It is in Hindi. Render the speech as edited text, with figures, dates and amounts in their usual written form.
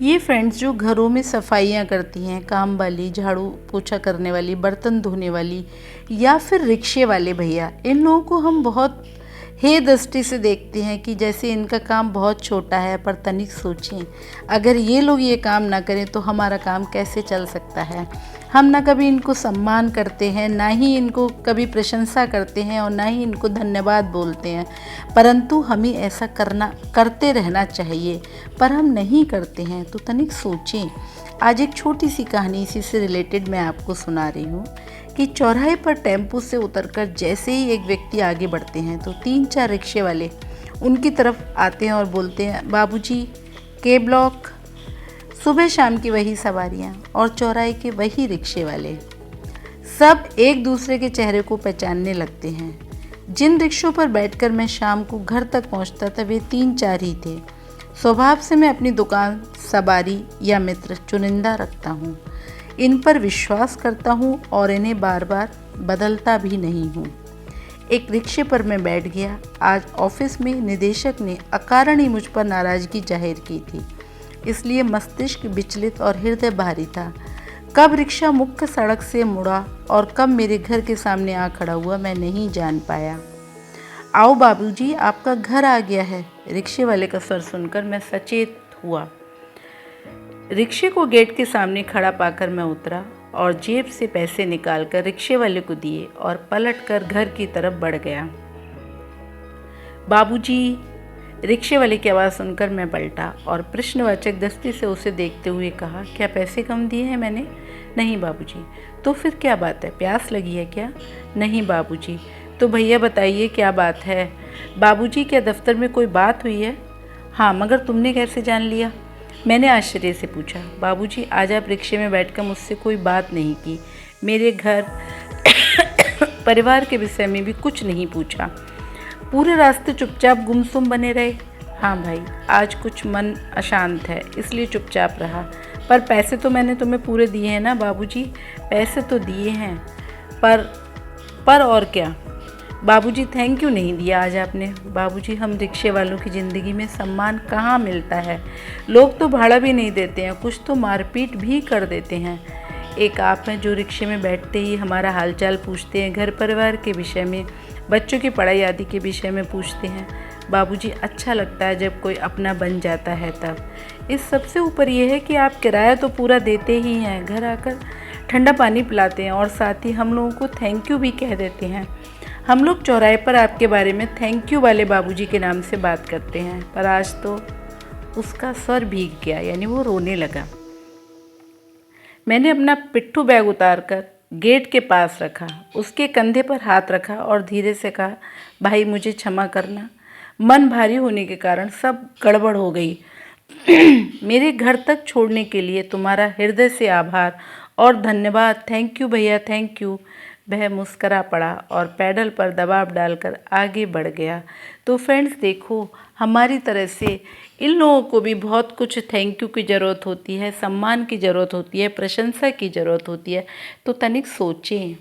ये फ्रेंड्स जो घरों में सफाइयाँ करती हैं, काम वाली, झाड़ू पोछा करने वाली, बर्तन धोने वाली या फिर रिक्शे वाले भैया, इन लोगों को हम बहुत हे दृष्टि से देखते हैं कि जैसे इनका काम बहुत छोटा है। पर तनिक सोचें, अगर ये लोग ये काम ना करें तो हमारा काम कैसे चल सकता है। हम ना कभी इनको सम्मान करते हैं, ना ही इनको कभी प्रशंसा करते हैं और ना ही इनको धन्यवाद बोलते हैं, परंतु हमें ऐसा करते रहना चाहिए, पर हम नहीं करते हैं। तो तनिक सोचें। आज एक छोटी सी कहानी इसी से रिलेटेड मैं आपको सुना रही हूँ कि चौराहे पर टेम्पो से उतरकर जैसे ही एक व्यक्ति आगे बढ़ते हैं तो 3-4 रिक्शे वाले उनकी तरफ आते हैं और बोलते हैं, बाबूजी, के ब्लॉक। सुबह शाम की वही सवारियां और चौराहे के वही रिक्शे वाले, सब एक दूसरे के चेहरे को पहचानने लगते हैं। जिन रिक्शों पर बैठकर मैं शाम को घर तक पहुंचता था वे 3-4 ही थे। स्वभाव से मैं अपनी दुकान, सवारी या मित्र चुनिंदा रखता हूँ। इन पर विश्वास करता हूँ और इन्हें बार बार बदलता भी नहीं हूँ। एक रिक्शे पर मैं बैठ गया। आज ऑफिस में निदेशक ने अकारण ही मुझ पर नाराज़गी जाहिर की थी, इसलिए मस्तिष्क विचलित और हृदय भारी था। कब रिक्शा मुख्य सड़क से मुड़ा और कब मेरे घर के सामने आ खड़ा हुआ मैं नहीं जान पाया। आओ बाबूजी, आपका घर आ गया है। रिक्शे वाले का स्वर सुनकर मैं सचेत हुआ। रिक्शे को गेट के सामने खड़ा पाकर मैं उतरा और जेब से पैसे निकालकर रिक्शे वाले को दिए और पलटकर घर की तरफ बढ़ गया। बाबूजी, रिक्शे वाले की आवाज़ सुनकर मैं पलटा और प्रश्नवाचक दृष्टि से उसे देखते हुए कहा, क्या पैसे कम दिए हैं मैंने? नहीं बाबूजी। तो फिर क्या बात है, प्यास लगी है क्या? नहीं बाबूजी। तो भैया बताइए क्या बात है? बाबूजी, क्या दफ्तर में कोई बात हुई है? हाँ, मगर तुमने कैसे जान लिया? मैंने आश्चर्य से पूछा। बाबूजी, आज आप रिक्शे में बैठकर मुझसे कोई बात नहीं की, मेरे घर परिवार के विषय में भी कुछ नहीं पूछा, पूरे रास्ते चुपचाप गुमसुम बने रहे। हाँ भाई, आज कुछ मन अशांत है इसलिए चुपचाप रहा, पर पैसे तो मैंने तुम्हें पूरे दिए हैं ना बाबूजी। पैसे तो दिए हैं, पर और क्या? बाबूजी, थैंक यू नहीं दिया आज आपने। बाबूजी, हम रिक्शे वालों की ज़िंदगी में सम्मान कहाँ मिलता है। लोग तो भाड़ा भी नहीं देते हैं, कुछ तो मारपीट भी कर देते हैं। एक आप हैं जो रिक्शे में बैठते ही हमारा हालचाल पूछते हैं, घर परिवार के विषय में, बच्चों की पढ़ाई आदि के विषय में पूछते हैं। बाबूजी, अच्छा लगता है जब कोई अपना बन जाता है तब। इस सबसे ऊपर यह है कि आप किराया तो पूरा देते ही हैं, घर आकर ठंडा पानी पिलाते हैं और साथ ही हम लोगों को थैंक यू भी कह देते हैं। हम लोग चौराहे पर आपके बारे में थैंक यू वाले बाबूजी के नाम से बात करते हैं। पर आज तो उसका स्वर भीग गया, यानी वो रोने लगा। मैंने अपना पिट्ठू बैग उतारकर गेट के पास रखा, उसके कंधे पर हाथ रखा और धीरे से कहा, भाई मुझे क्षमा करना, मन भारी होने के कारण सब गड़बड़ हो गई। मेरे घर तक छोड़ने के लिए तुम्हारा हृदय से आभार और धन्यवाद। थैंक यू भैया, थैंक यू। वह मुस्करा पड़ा और पैडल पर दबाव डालकर आगे बढ़ गया। तो फ्रेंड्स देखो, हमारी तरह से इन लोगों को भी बहुत कुछ थैंक यू की ज़रूरत होती है, सम्मान की ज़रूरत होती है, प्रशंसा की ज़रूरत होती है। तो तनिक सोचें।